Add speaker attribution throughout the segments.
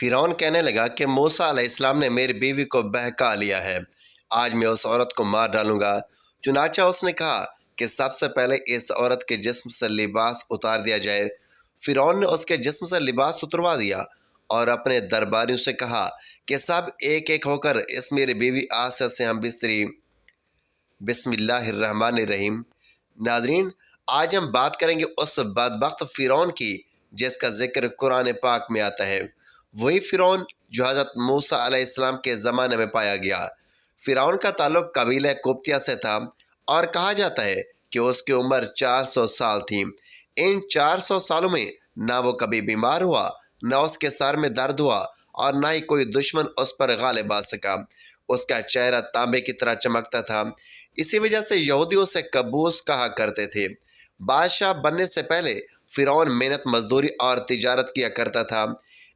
Speaker 1: فرعون کہنے لگا کہ موسیٰ علیہ السلام نے میری بیوی کو بہکا لیا ہے، آج میں اس عورت کو مار ڈالوں گا۔ چنانچہ اس نے کہا کہ سب سے پہلے اس عورت کے جسم سے لباس اتار دیا جائے۔ فرعون نے اس کے جسم سے لباس اتروا دیا اور اپنے درباریوں سے کہا کہ سب ایک ایک ہو کر اس میری بیوی آسیہ سے ہم بستری۔ بسم اللہ الرحمن الرحیم۔ ناظرین، آج ہم بات کریں گے اس بدبخت فرعون کی جس کا ذکر قرآن پاک میں آتا ہے، وہی فرعون جو حضرت موسیٰ علیہ السلام کے زمانے میں پایا گیا۔ فرعون کا تعلق قبیلہ قبطیہ سے تھا اور کہا جاتا ہے کہ اس کی عمر 400 سال تھی۔ ان 400 سالوں میں نہ وہ کبھی بیمار ہوا، نہ اس کے سر میں درد ہوا اور نہ ہی کوئی دشمن اس پر غالب آ سکا۔ اس کا چہرہ تانبے کی طرح چمکتا تھا، اسی وجہ سے یہودی اسے کبوس کہا کرتے تھے۔ بادشاہ بننے سے پہلے فرعون محنت مزدوری اور تجارت کیا کرتا تھا۔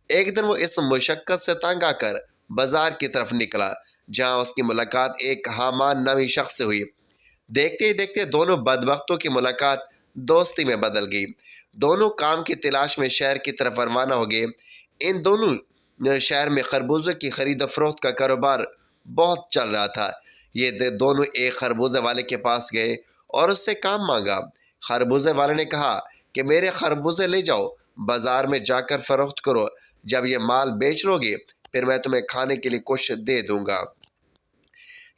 Speaker 1: ایک دن وہ اس مشقت سے تنگ آ کر بازار کی طرف نکلا، جہاں اس کی ملاقات ایک حامان نامی شخص سے ہوئی۔ دیکھتے ہی دیکھتے دونوں بدبختوں کی ملاقات دوستی میں بدل گئی۔ دونوں کام کی تلاش میں شہر کی طرف روانہ ہو گئے۔ ان دونوں شہر میں خربوزے کی خرید و فروخت کا کاروبار بہت چل رہا تھا۔ یہ دونوں ایک خربوزے والے کے پاس گئے اور اس سے کام مانگا۔ خربوزے والے نے کہا کہ میرے خربوزے لے جاؤ، بازار میں جا کر فروخت کرو، جب یہ مال بیچ لو گے پھر میں تمہیں کھانے کے لیے کچھ دے دوں گا۔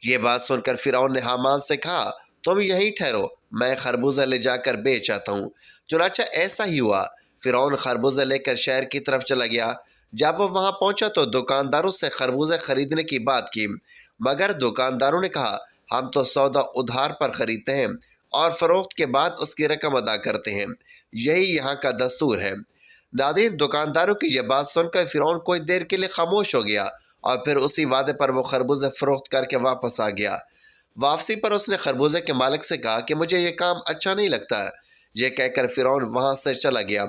Speaker 1: یہ بات سن کر فرعون نے حامان سے کہا تم یہیں ٹھہرو، میں خربوزہ لے جا کر بیچ آتا ہوں۔ چنانچہ ایسا ہی ہوا۔ فرعون خربوزہ لے کر شہر کی طرف چلا گیا۔ جب وہ وہاں پہنچا تو دکانداروں سے خربوزے خریدنے کی بات کی، مگر دکانداروں نے کہا ہم تو سودا ادھار پر خریدتے ہیں اور فروخت کے بعد اس کی رقم ادا کرتے ہیں، یہی یہاں کا دستور ہے۔ ناظرین، دکانداروں کی یہ بات سن کر فرعون کوئی دیر کے لیے خاموش ہو گیا اور پھر اسی وعدے پر وہ خربوزے فروخت کر کے واپس آ گیا۔ واپسی پر اس نے خربوزے کے مالک سے کہا کہ مجھے یہ کام اچھا نہیں لگتا۔ یہ کہہ کر فرعون وہاں سے چلا گیا۔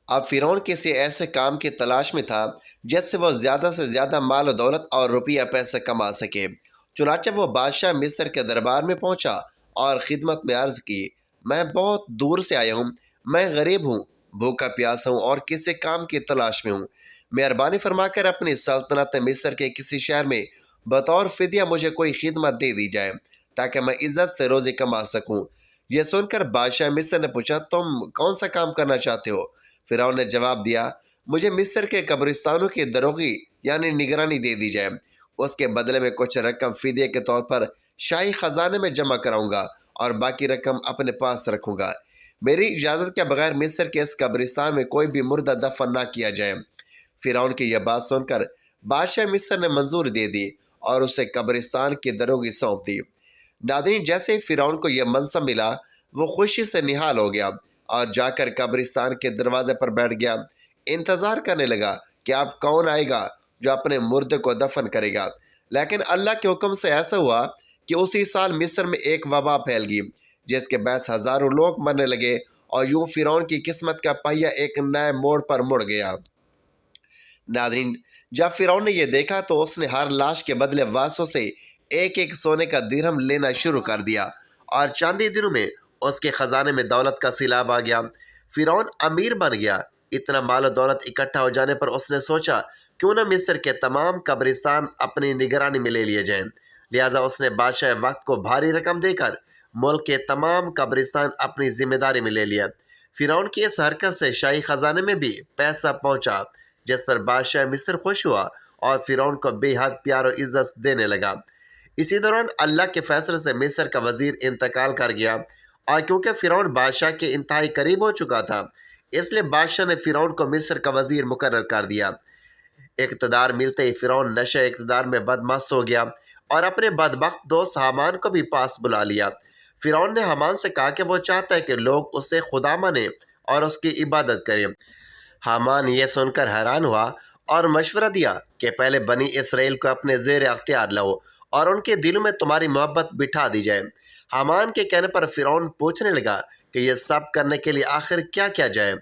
Speaker 1: اب فرعون کسی ایسے کام کی تلاش میں تھا جس سے وہ زیادہ سے زیادہ مال و دولت اور روپیہ پیسے کما سکے۔ چنانچہ وہ بادشاہ مصر کے دربار میں پہنچا اور خدمت میں عرض کی میں بہت دور سے آیا ہوں، میں غریب ہوں، بھوکا پیاسا ہوں اور کسی کام کی تلاش میں ہوں۔ مہربانی فرما کر اپنی سلطنت مصر کے کسی شہر میں بطور فدیہ مجھے کوئی خدمت دے دی جائے تاکہ میں عزت سے روزی کما سکوں۔ یہ سن کر بادشاہ مصر نے پوچھا تم کون سا کام کرنا چاہتے ہو؟ فرعون نے جواب دیا مجھے مصر کے قبرستانوں کی دروغی یعنی نگرانی دے دی جائے، اس کے بدلے میں کچھ رقم فدیے کے طور پر شاہی خزانے میں جمع کراؤں گا اور باقی رقم اپنے پاس رکھوں گا۔ میری اجازت کے بغیر مصر کے اس قبرستان میں کوئی بھی مردہ دفن نہ کیا جائے۔ فرعون کی یہ بات سن کر بادشاہ مصر نے منظور دے دی اور اسے قبرستان کی دروغی سونپ دی۔ ناظرین، جیسے ہی فرعون کو یہ منصب ملا وہ خوشی سے نہال ہو گیا اور جا کر قبرستان کے دروازے پر بیٹھ گیا۔ انتظار کرنے لگا کہ اب کون آئے گا جو اپنے مردے کو دفن کرے گا، لیکن اللہ کے حکم سے ایسا ہوا کہ اسی سال مصر میں ایک وبا پھیل گئی جس کے باعث ہزاروں لوگ مرنے لگے اور یوں فرعون کی قسمت کا پہیہ ایک نئے موڑ پر مڑ گیا۔ ناظرین، جب فرعون نے یہ دیکھا تو اس نے ہر لاش کے بدلے وارثوں سے ایک ایک سونے کا درہم لینا شروع کر دیا اور چند ہی دنوں میں اس کے خزانے میں دولت کا سیلاب آ گیا۔ فرعون امیر بن گیا۔ اتنا مال و دولت اکٹھا ہو جانے پر اس نے سوچا کیوں نہ مصر کے تمام قبرستان اپنی نگرانی میں لے لیے جائیں۔ لہٰذا اس نے بادشاہ وقت کو بھاری رقم دے کر ملک کے تمام قبرستان اپنی ذمہ داری میں لے لیا۔ فرعون کی اس حرکت سے شاہی خزانے میں بھی پیسہ پہنچا جس پر بادشاہ مصر خوش ہوا اور فرعون کو بے حد پیار و عزت دینے لگا۔ اسی دوران اللہ کے فیصلے سے مصر کا وزیر انتقال کر گیا اور کیونکہ فرعون بادشاہ کے انتہائی قریب ہو چکا تھا اس لیے بادشاہ نے فرعون کو مصر کا وزیر مقرر کر دیا۔ اقتدار ملتے ہی فرعون نشہ اقتدار میں بدمست ہو گیا اور اپنے بدبخت دوست حامان کو بھی پاس بلا لیا۔ فرعون نے حامان سے کہا کہ وہ چاہتا ہے کہ لوگ اسے خدا مانیں اور اس کی عبادت کریں۔ حامان یہ سن کر حیران ہوا اور مشورہ دیا کہ پہلے بنی اسرائیل کو اپنے زیر اختیار لاؤ اور ان کے دلوں میں تمہاری محبت بٹھا دی جائے۔ حامان کے کہنے پر فرعون پوچھنے لگا کہ یہ سب کرنے کے لیے آخر کیا کیا جائے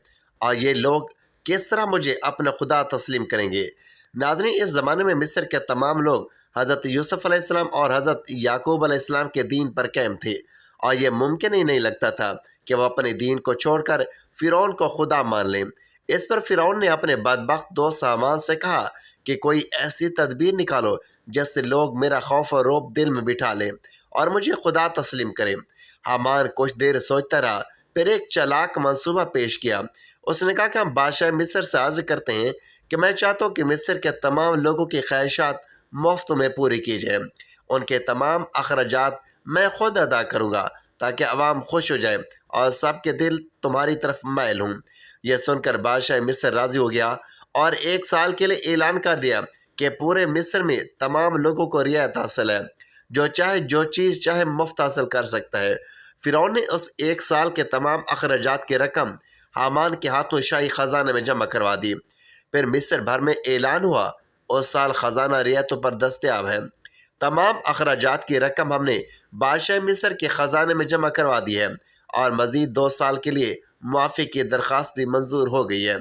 Speaker 1: اور یہ لوگ کس طرح مجھے اپنا خدا تسلیم کریں گے۔ ناظرین، اس زمانے میں مصر کے تمام لوگ حضرت یوسف علیہ السلام اور حضرت یعقوب علیہ السلام کے دین پر قائم تھے اور یہ ممکن ہی نہیں لگتا تھا کہ وہ اپنے دین کو چھوڑ کر فرعون کو خدا مان لیں۔ اس پر فرعون نے اپنے بدبخت دوست حامان سے کہا کہ کوئی ایسی تدبیر نکالو جس سے لوگ میرا خوف اور رعب دل میں بٹھا لیں اور مجھے خدا تسلیم کریں۔ حامان کچھ دیر سوچتا رہا، پھر ایک چلاک منصوبہ پیش کیا۔ اس نے کہا کہ ہم بادشاہ مصر سے عرض کرتے ہیں کہ میں چاہتا ہوں کہ مصر کے تمام لوگوں کی خواہشات مفت میں پوری کی جائیں۔ ان کے تمام اخراجات میں خود ادا کروں گا تاکہ عوام خوش ہو جائے اور سب کے دل تمہاری طرف مائل ہوں۔ یہ سن کر بادشاہ مصر راضی ہو گیا اور 1 سال کے لیے اعلان کر دیا کہ پورے مصر میں تمام لوگوں کو رعایت حاصل ہے، جو چیز چاہے مفت حاصل کر سکتا ہے۔ فرعون نے اس 1 سال کے تمام اخراجات کی رقم حامان کے ہاتھوں شاہی خزانے میں جمع کروا دی۔ پھر مصر بھر میں اعلان ہوا، اس سال خزانہ رعایتوں پر دستیاب ہے۔ تمام اخراجات کی رقم ہم نے بادشاہ مصر کے خزانے میں جمع کروا دی ہے اور مزید 2 سال کے لیے معافی کی درخواست بھی منظور ہو گئی ہے۔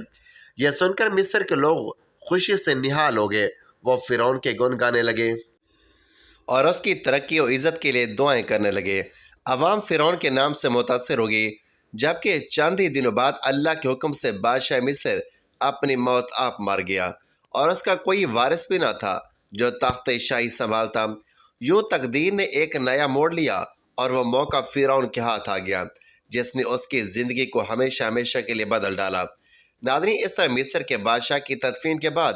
Speaker 1: یہ سن کر مصر کے لوگ خوشی سے نہال ہو گئے، وہ فرعون کے گن گانے لگے اور اس کی ترقی و عزت کے لیے دعائیں کرنے لگے۔ عوام فرعون کے نام سے متاثر ہو گئی، جبکہ چند ہی دنوں بعد اللہ کے حکم سے بادشاہ مصر اپنی موت آپ مار گیا اور اس کا کوئی وارث بھی نہ تھا جو تخت شاہی سنبھالتا۔ یوں تقدیر نے ایک نیا موڑ لیا اور وہ موقع فرعون کے ہاتھ آ گیا جس نے اس کی زندگی کو ہمیشہ ہمیشہ کے لیے بدل ڈالا۔ ناظرین، اس طرح مصر کے بادشاہ کی تدفین کے بعد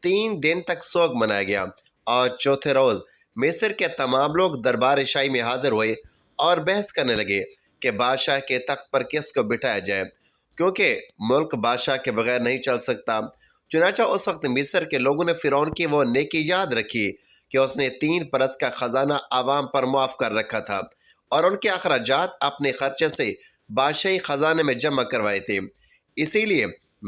Speaker 1: 3 دن تک سوگ منایا گیا اور چوتھے روز مصر کے تمام لوگ دربار شاہی میں حاضر ہوئے اور بحث کرنے لگے کہ بادشاہ کے تخت پر کس کو بٹھایا جائے، کیونکہ ملک بادشاہ کے بغیر نہیں چل سکتا۔ چنانچہ اس وقت مصر کے لوگوں نے فرعون کی وہ نیکی یاد رکھی کہ اس نے 3 برس کا خزانہ عوام پر معاف کر رکھا تھا اور ان کے اخراجات اپنے خرچے سے بادشاہی خزانے میں جمع کروائے تھے۔ اسی لیے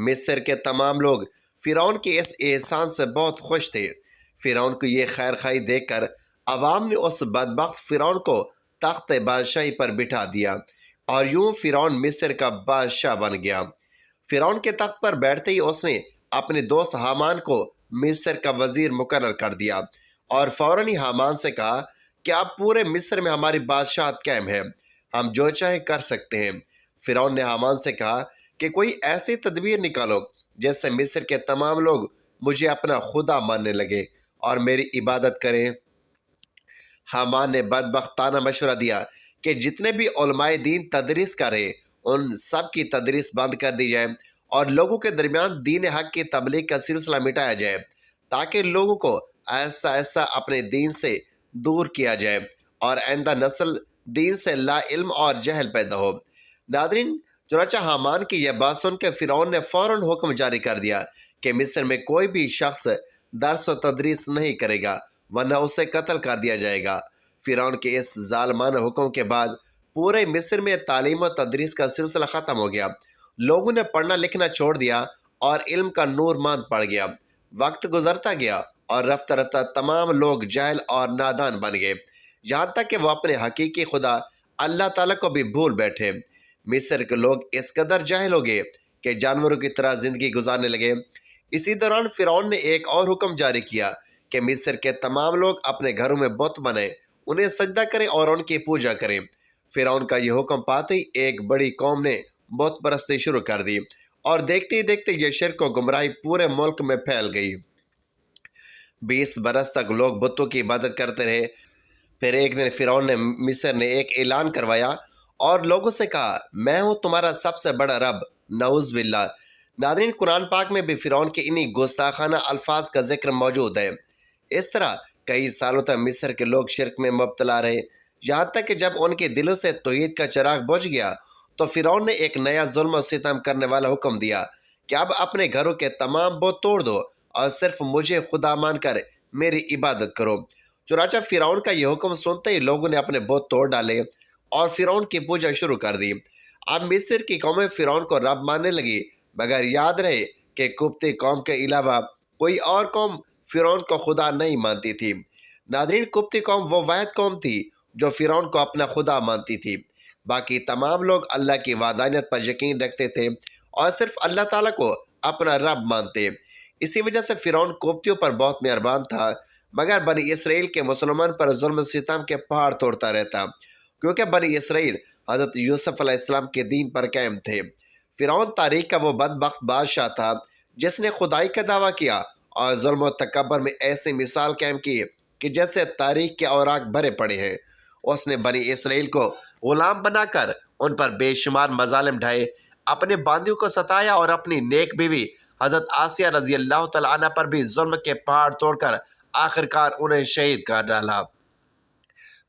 Speaker 1: مصر کے تمام لوگ فرعون کے اس احسان سے بہت خوش تھے۔ فرعون کو یہ خیر خواہی دیکھ کر عوام نے اس بدبخت فرعون کو تخت بادشاہی پر بٹھا دیا اور یوں فرعون مصر کا بادشاہ بن گیا۔ فرعون کے تخت پر بیٹھتے ہی اس نے اپنے دوست حامان کو مصر کا وزیر مقرر کر دیا اور فوراً ہی حامان سے کہا کہ اب پورے مصر میں ہماری بادشاہت قائم ہے، ہم جو چاہے کر سکتے ہیں۔ فرعون نے حامان سے کہا کہ کوئی ایسی تدبیر نکالو جس سے مصر کے تمام لوگ مجھے اپنا خدا ماننے لگے اور میری عبادت کریں۔ حامان نے بدبختانہ مشورہ دیا کہ جتنے بھی علماء دین تدریس کریں ان سب کی تدریس بند کر دی جائے اور لوگوں کے درمیان دین حق کی تبلیغ کا سلسلہ مٹایا جائے تاکہ لوگوں کو آہستہ آہستہ اپنے دین سے دور کیا جائے اور آئندہ نسل دین سے لا علم اور جہل پیدا ہو۔ ناظرین، چنانچہ حامان کی یہ بات سن کے فرعون نے فوراً حکم جاری کر دیا کہ مصر میں کوئی بھی شخص درس و تدریس نہیں کرے گا ورنہ اسے قتل کر دیا جائے گا۔ فرعون کے اس ظالمانہ حکم کے بعد پورے مصر میں تعلیم و تدریس کا سلسلہ ختم ہو گیا۔ لوگوں نے پڑھنا لکھنا چھوڑ دیا اور علم کا نور ماند پڑ گیا۔ وقت گزرتا گیا اور رفتہ رفتہ تمام لوگ جاہل اور نادان بن گئے، یہاں تک کہ وہ اپنے حقیقی خدا اللہ تعالیٰ کو بھی بھول بیٹھے۔ مصر کے لوگ اس قدر جاہل ہو گئے کہ جانوروں کی طرح زندگی گزارنے لگے۔ اسی دوران فرعون نے ایک اور حکم جاری کیا کہ مصر کے تمام لوگ اپنے گھروں میں بت بنائیں، انہیں سجدہ کریں اور ان کی پوجا کریں۔ فرعون کا یہ حکم پاتے ہی ایک بڑی قوم نے بت پرستی شروع کر دی اور دیکھتے ہی دیکھتے یہ شرک و گمراہی پورے ملک میں پھیل گئی۔ 20 برس تک لوگ بتوں کی عبادت کرتے رہے۔ پھر ایک دن فرعون نے مصر نے ایک اعلان کروایا اور لوگوں سے کہا، میں ہوں تمہارا سب سے بڑا رب، نعوذ باللہ۔ ناظرین، قرآن پاک میں بھی فرعون کے انہی گستاخانہ الفاظ کا ذکر موجود ہے۔ اس طرح کئی سالوں تک مصر کے لوگ شرک میں مبتلا رہے، یہاں تک کہ جب ان کے دلوں سے توحید کا چراغ بجھ گیا تو فرعون نے ایک نیا ظلم و ستم کرنے والا حکم دیا کہ اب اپنے گھروں کے تمام بت توڑ دو اور صرف مجھے خدا مان کر میری عبادت کرو۔ چنانچہ فرعون کا یہ حکم سنتے ہی لوگوں نے اپنے بت توڑ ڈالے اور فرعون کی پوجا شروع کر دی۔ اب مصر کی قومیں فرعون کو رب ماننے لگی، مگر یاد رہے کہ قبطی قوم کے علاوہ کوئی اور قوم فرعون کو خدا نہیں مانتی تھی۔ ناظرین، قبطی قوم وہ واحد قوم تھی جو فرعون کو اپنا خدا مانتی تھی، باقی تمام لوگ اللہ کی وحدانیت پر یقین رکھتے تھے اور صرف اللہ تعالیٰ کو اپنا رب مانتے۔ اسی وجہ سے فرعون قبطیوں پر بہت مہربان تھا، مگر بنی اسرائیل کے مسلمان پر ظلم و ستم کے پہاڑ توڑتا رہتا، کیونکہ بنی اسرائیل حضرت یوسف علیہ السلام کے دین پر قائم تھے۔ فرعون تاریخ کا وہ بدبخت بادشاہ تھا جس نے خدائی کا دعویٰ کیا اور ظلم و تکبر میں ایسی مثال قائم کی کہ جیسے تاریخ کے اوراق بھرے پڑے ہیں۔ اس نے بنی اسرائیل کو غلام بنا کر ان پر بے شمار مظالم ڈھائے، اپنے باندیوں کو ستایا اور اپنی نیک بیوی حضرت آسیہ رضی اللہ تعالیٰ عنہ پر بھی ظلم کے پہاڑ توڑ کر آخرکار انہیں شہید کر ڈالا۔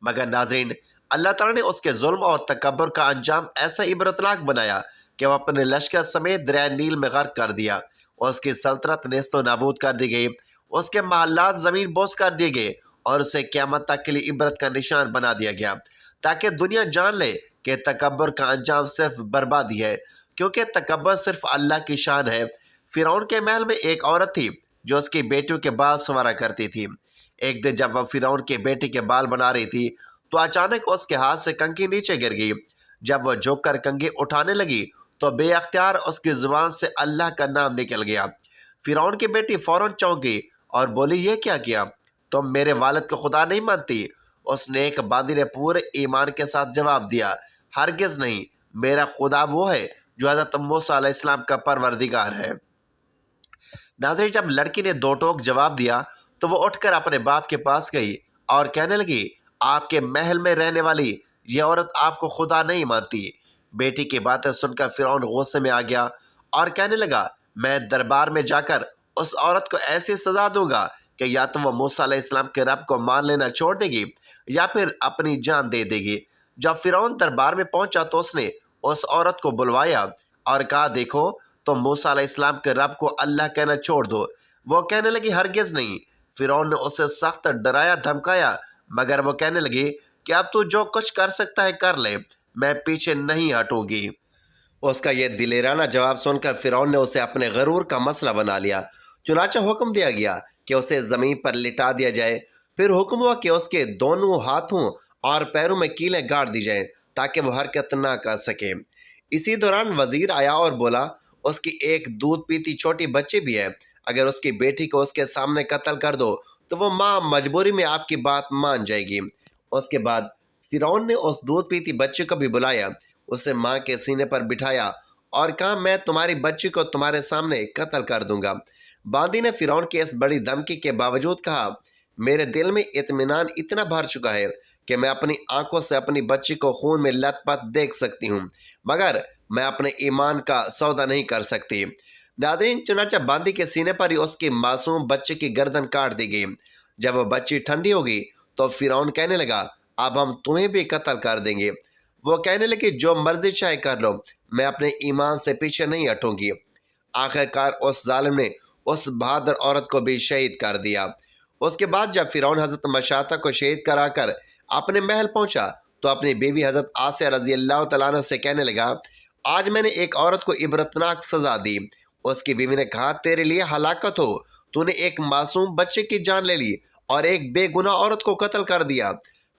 Speaker 1: مگر ناظرین، اللہ تعالیٰ نے اس کے ظلم اور تکبر کا انجام ایسا عبرتناک بنایا کہ وہ اپنے لشکر سمیت دریائے نیل میں غرق کر دیا۔ اس کی سلطنت نیست و نابود کر دی گئی، اس کے محلات زمین بوس کر دیے گئے اور اسے قیامت تک کے لیے عبرت کا نشان بنا دیا گیا، تاکہ دنیا جان لے کہ تکبر کا انجام صرف بربادی ہے، کیونکہ تکبر صرف اللہ کی شان ہے۔ فرعون کے محل میں ایک عورت تھی جو اس کی بیٹیوں کے بال سنوارا کرتی تھی۔ ایک دن جب وہ فرعون کی بیٹی کے بال بنا رہی تھی تو اچانک اس کے ہاتھ سے کنگھی نیچے گر گئی۔ جب وہ جھک کر کنگھی اٹھانے لگی تو بے اختیار اس کی زبان سے اللہ کا نام نکل گیا۔ فرعون کی بیٹی فوراً چونکی اور بولی، یہ کیا کیا؟ تم میرے والد کو خدا نہیں مانتی؟ اس نیک باندی نے پورے ایمان کے ساتھ جواب دیا، ہرگز نہیں، میرا خدا وہ ہے جو حضرت موسیٰ علیہ السلام کا پروردگار ہے۔ ناظرین، جب لڑکی نے دو ٹوک جواب دیا تو وہ اٹھ کر اپنے باپ کے پاس گئی اور کہنے لگی، آپ کے محل میں رہنے والی یہ عورت آپ کو خدا نہیں مانتی۔ بیٹی کی باتیں سن کر فرعون غصے میں آ گیا اور کہنے لگا، میں دربار میں جا کر اس عورت کو ایسی سزا دوں گا کہ یا تو وہ موسیٰ علیہ السلام کے رب کو مان لینا چھوڑ دے گی یا پھر اپنی جان دے دے گی۔ جب فرعون دربار میں پہنچا تو اس نے اس عورت کو بلوایا اور کہا، دیکھو، تم موسیٰ علیہ السلام کے رب کو اللہ کہنا چھوڑ دو۔ وہ کہنے لگی، ہرگز نہیں۔ فرعون نے اسے سخت ڈرایا دھمکایا، مگر وہ کہنے لگی کہ اب تو جو کچھ کر سکتا ہے کر لے، میں پیچھے نہیں ہٹوں گی۔ اس کا یہ دلیرانہ جواب سن کر فرعون نے اسے اپنے غرور کا مسئلہ بنا لیا۔ چنانچہ حکم دیا گیا کہ اسے زمین پر لٹا دیا جائے۔ پھر حکم ہوا کہ اس کے دونوں ہاتھوں اور پیروں میں کیلیں گاڑ دی جائیں تاکہ وہ حرکت نہ کر سکے۔ اسی دوران وزیر آیا اور بولا، اس کی ایک دودھ پیتی چھوٹی بچی بھی ہے، اگر اس کی بیٹی کو اس کے سامنے قتل کر دو تو وہ ماں مجبوری میں آپ کی بات مان جائے گی۔ اس کے بعد فرعون نے اس دودھ پیتی بچی کو بھی بلایا، اسے ماں کے سینے پر بٹھایا اور کہا، میں تمہاری بچی کو تمہارے سامنے قتل کر دوں گا۔ باندی نے فرعون کی اس بڑی دھمکی کے باوجود کہا، میرے دل میں اطمینان اتنا بھر چکا ہے کہ میں اپنی آنکھوں سے اپنی بچی کو خون میں لت پت دیکھ سکتی ہوں، مگر میں اپنے ایمان کا سودا نہیں کر سکتی۔ ناظرین، چنانچہ باندی کے سینے پر ہی اس کی معصوم بچے کی گردن کاٹ دی گئی۔ جب وہ بچی ٹھنڈی ہوگی تو فرعون کہنے لگا، اب ہم تمہیں بھی قتل کر دیں گے۔ وہ کہنے لگی، جو مرضی چاہے کر لو، میں اپنے ایمان سے پیچھے نہیں ہٹوں گی۔ آخرکار اس ظالم نے اس بہادر عورت کو بھی شہید کر دیا۔ اس کے بعد جب فرعون حضرت مشاطہ کو شہید کرا کر اپنے محل پہنچا تو اپنی بیوی حضرت آسیہ رضی اللہ تعالیٰ عنہ سے کہنے لگا، آج میں نے ایک عورت کو عبرتناک سزا دی۔ اس کی بیوی نے کہا، تیرے لیے ہلاکت ہو، تو نے ایک معصوم بچے کی جان لے لی اور ایک بے گناہ عورت کو قتل کر دیا۔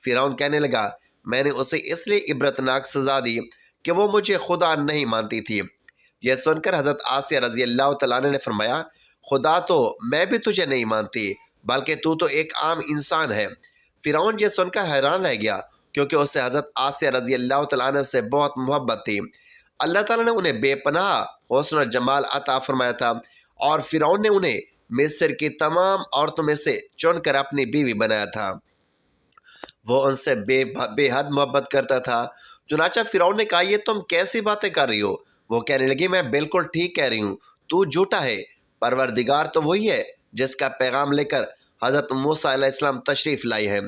Speaker 1: فرعون کہنے لگا، میں نے اسے اس لیے عبرتناک سزا دی کہ وہ مجھے خدا نہیں مانتی تھی۔ یہ سن کر حضرت آسیہ رضی اللہ تعالیٰ عنہ نے فرمایا، خدا تو میں بھی تجھے نہیں مانتی، بلکہ تو ایک عام انسان ہے۔ فرعون یہ سن کر حیران رہ گیا، کیونکہ اسے حضرت آسیہ رضی اللہ تعالیٰ عنہ سے بہت محبت تھی۔ اللہ تعالیٰ نے انہیں بے پناہ حسن و جمال عطا فرمایا تھا اور فرعون نے انہیں مصر کی تمام عورتوں میں سے چن کر اپنی بیوی بنایا تھا۔ وہ ان سے بے حد محبت کرتا تھا۔ چنانچہ فرعون نے کہا، یہ تم کیسی باتیں کر رہی ہو؟ وہ کہنے لگی، میں بالکل ٹھیک کہہ رہی ہوں، تو جھوٹا ہے۔ پروردگار تو وہی ہے جس کا پیغام لے کر حضرت موسیٰ علیہ السلام تشریف لائی ہے۔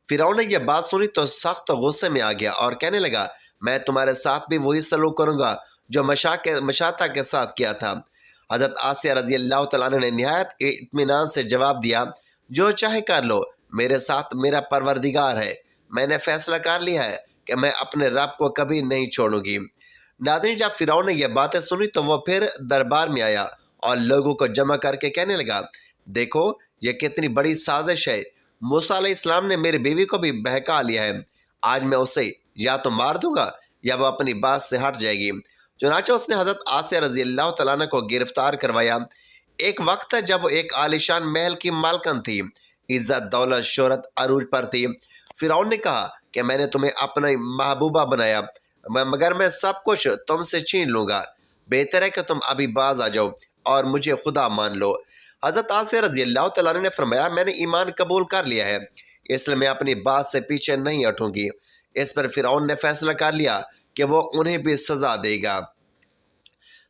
Speaker 1: فرعون نے یہ بات سنی تو سخت غصے میں آ گیا اور کہنے لگا، میں تمہارے ساتھ بھی وہی سلوک کروں گا جو مشاطہ کے ساتھ کیا تھا۔ حضرت آسیہ رضی اللہ تعالیٰ عنہ نے نہایت اطمینان سے جواب دیا، جو چاہے کر لو، میرے ساتھ میرا پروردگار ہے، میں نے فیصلہ کر لیا ہے کہ میں اپنے رب کو کبھی نہیں چھوڑوں گی۔ ناظرین، جب فرعون نے یہ باتیں سنی تو وہ پھر دربار میں آیا اور لوگوں کو جمع کر کے کہنے لگا، دیکھو یہ کتنی بڑی سازش ہے، موسیٰ علیہ السلام نے میری بیوی کو بھی بہکا لیا ہے، آج میں اسے یا تو مار دوں گا یا وہ اپنی بات سے ہٹ جائے گی۔ چنانچہ اس نے حضرت آسیہ رضی اللہ تعالیٰ عنہ کو گرفتار کروایا۔ ایک وقت تھا جب وہ ایک عالیشان محل کی مالکن تھی، عزت دولت شہرت عروج پر تھی۔ فرعون نے کہا کہ میں نے تمہیں اپنا محبوبہ بنایا، مگر میں سب کچھ تم سے چھین لوں گا۔ بہتر ہے کہ تم ابھی باز آ جاؤ اور مجھے خدا مان لو۔ حضرت آسیہ رضی اللہ تعالیٰ عنہ نے فرمایا میں نے ایمان قبول کر لیا ہے، اس لیے میں اپنی بات سے پیچھے نہیں ہٹوں گی۔ اس پر فرعون نے فیصلہ کر لیا کہ وہ انہیں بھی سزا دے گا۔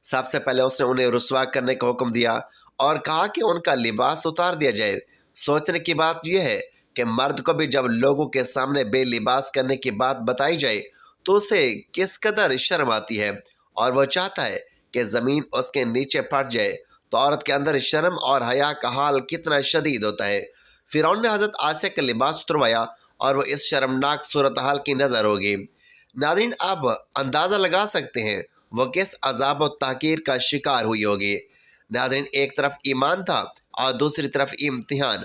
Speaker 1: سب سے پہلے اس نے انہیں رسوا کرنے کا حکم دیا اور کہا کہ ان کا لباس اتار دیا جائے۔ سوچنے کی بات یہ ہے کہ مرد کو بھی جب لوگوں کے سامنے بے لباس کرنے کی بات بتائی جائے تو اسے کس قدر شرم آتی ہے، اور وہ چاہتا ہے کہ زمین اس کے نیچے پھٹ جائے، تو عورت کے اندر شرم اور حیا کا حال کتنا شدید ہوتا ہے۔ فرعون نے حضرت آسیہ کا لباس اتروایا اور وہ اس شرمناک صورتحال کی نظر ہوگی۔ ناظرین، آپ اندازہ لگا سکتے ہیں وہ کس عذاب و تحقیر کا شکار ہوئی ہوگی۔ ناظرین، ایک طرف ایمان تھا اور دوسری طرف امتحان،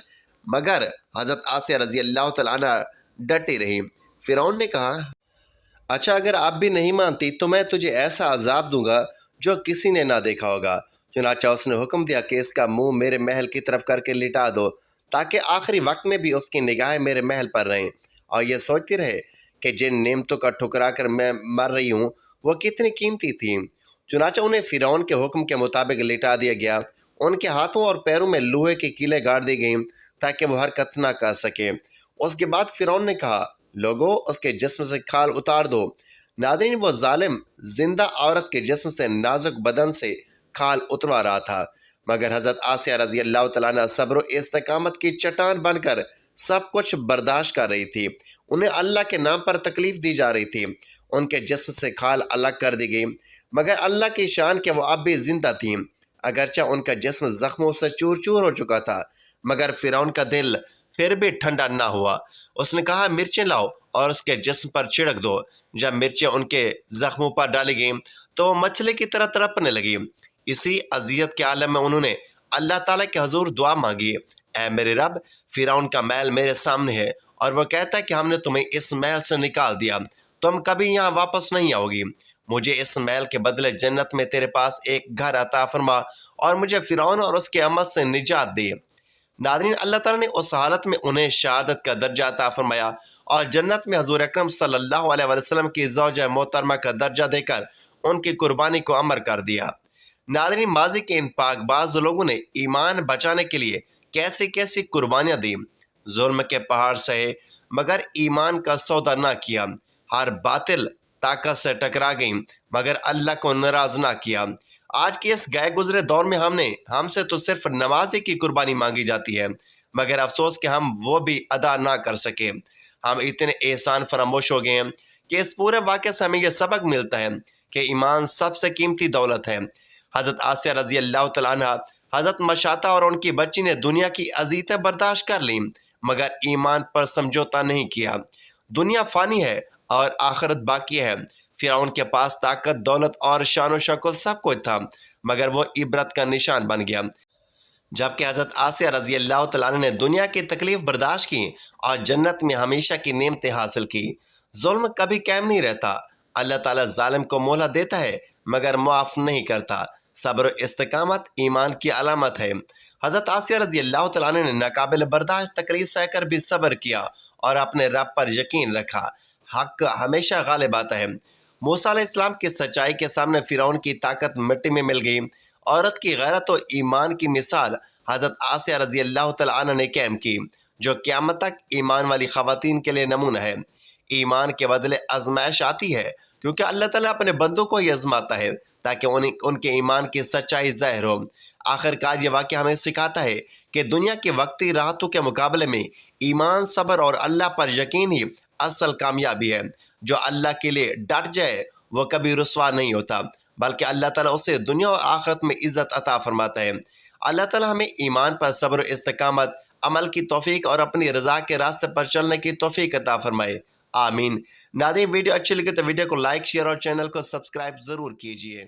Speaker 1: مگر حضرت آسیہ رضی اللہ تعالیٰ عنہ ڈٹی رہی۔ فرعون نے کہا، اچھا اگر آپ بھی نہیں مانتی تو میں تجھے ایسا عذاب دوں گا جو کسی نے نہ دیکھا ہوگا۔ چنانچہ اس نے حکم دیا کہ اس کا منہ میرے محل کی طرف کر کے لٹا دو، تاکہ آخری وقت میں بھی اس کی نگاہیں میرے محل پر رہیں اور یہ سوچتی رہے کہ جن نعمتوں کا ٹھکرا کر میں مر رہی ہوں وہ کتنی قیمتی تھیں۔ چنانچہ انہیں فرعون کے حکم کے مطابق لٹا دیا گیا۔ ان کے ہاتھوں اور پیروں میں لوہے کی کیلیں گاڑ دی گئیں تاکہ وہ حرکت نہ کر سکے۔ اس کے بعد فرعون نے کہا، لوگو اس کے جسم سے کھال اتار دو۔ ناظرین، وہ ظالم زندہ عورت کے جسم سے نازک بدن سے کھال اتروا رہا تھا، مگر حضرت آسیہ رضی اللہ تعالیٰ عنہ صبر و استقامت کی چٹان بن کر سب کچھ برداشت کر رہی تھی۔ انہیں اللہ کے نام پر تکلیف دی جا رہی تھی۔ ان کے جسم سے کھال الگ کر دی گئی، مگر اللہ کی شان کہ وہ اب بھی زندہ تھیں۔ اگرچہ ان کا جسم زخموں سے چور چور ہو چکا تھا، مگر فرعون کا دل پھر بھی ٹھنڈا نہ ہوا۔ اس نے کہا، مرچیں لاؤ اور اس کے جسم پر چھڑک دو۔ جب مرچیں ان کے زخموں پر ڈالی گئیں تو وہ مچھلی کی طرح تڑپنے لگی۔ اسی اذیت کے عالم میں انہوں نے اللہ تعالیٰ کے حضور دعا مانگی، اے میرے رب، فرعون کا محل میرے سامنے ہے اور وہ کہتا ہے کہ ہم نے تمہیں اس محل سے نکال دیا، تم کبھی یہاں واپس نہیں آؤ گی۔ مجھے اس محل کے بدلے جنت میں تیرے پاس ایک گھر عطا فرما اور مجھے فرعون اور اس کے عمل سے نجات دے۔ ناظرین، اللہ تعالیٰ نے اس حالت میں انہیں شہادت کا درجہ عطا فرمایا اور جنت میں حضور اکرم صلی اللہ علیہ وسلم کی زوجہ محترمہ کا درجہ دے کر ان کی قربانی کو امر کر دیا۔ ناظرین، ماضی کے ان پاک باز لوگوں نے ایمان بچانے کے لیے کیسی کیسی قربانیاں دی، ظلم کے پہاڑ سہے مگر ایمان کا سودا نہ کیا، ہر باطل طاقت سے ٹکرا گئیں مگر اللہ کو ناراض نہ کیا۔ آج کے اس گئے گزرے دور میں ہم سے تو صرف نمازی کی قربانی مانگی جاتی ہے، مگر افسوس کہ ہم وہ بھی ادا نہ کر سکے۔ ہم اتنے احسان فراموش ہو گئے ہیں کہ اس پورے واقعے سے ہمیں یہ سبق ملتا ہے کہ ایمان سب سے قیمتی دولت ہے۔ حضرت آسیہ رضی اللہ تعالیٰ عنہ، حضرت مشاطہ اور ان کی بچی نے دنیا کی اذیتیں برداشت کر لیں مگر ایمان پر سمجھوتا نہیں کیا۔ دنیا فانی ہے اور آخرت باقی ہے۔ فرعون کے پاس طاقت، دولت اور شان و شوکت سب کچھ تھا، مگر وہ عبرت کا نشان بن گیا۔ جبکہ حضرت آسیہ رضی اللہ تعالیٰ عنہ نے دنیا کی تکلیف برداشت کی اور جنت میں ہمیشہ کی نعمتیں حاصل کی۔ ظلم کبھی قائم نہیں رہتا۔ اللہ تعالیٰ ظالم کو مہلت دیتا ہے مگر معاف نہیں کرتا۔ صبر و استقامت ایمان کی علامت ہے۔ حضرت آسیہ رضی اللہ تعالیٰ عنہ نے ناقابل برداشت تکلیف سہ کر بھی صبر کیا اور اپنے رب پر یقین رکھا۔ حق ہمیشہ غالب آتا ہے۔ موسیٰ علیہ السلام کی سچائی کے سامنے فرعون کی طاقت مٹی میں مل گئی۔ عورت کی غیرت و ایمان کی مثال حضرت آسیہ رضی اللہ تعالیٰ عنہ نے قائم کی، جو قیامت تک ایمان والی خواتین کے لیے نمونہ ہے۔ ایمان کے بدلے آزمائش آتی ہے، کیونکہ اللہ تعالیٰ اپنے بندوں کو ہی آزماتا ہے تاکہ ان کے ایمان کی سچائی ظاہر ہو۔ آخرکار یہ واقعہ ہمیں سکھاتا ہے کہ دنیا کی وقتی راحتوں کے مقابلے میں ایمان، صبر اور اللہ پر یقین ہی اصل کامیابی ہے۔ جو اللہ کے لیے ڈٹ جائے وہ کبھی رسوا نہیں ہوتا، بلکہ اللہ تعالیٰ اسے دنیا اور آخرت میں عزت عطا فرماتا ہے۔ اللہ تعالیٰ ہمیں ایمان پر صبر و استقامت، عمل کی توفیق اور اپنی رضا کے راستے پر چلنے کی توفیق عطا فرمائے، آمین۔ ناظرین، ویڈیو اچھی لگے تو ویڈیو کو لائک، شیئر اور چینل کو سبسکرائب ضرور کیجیے۔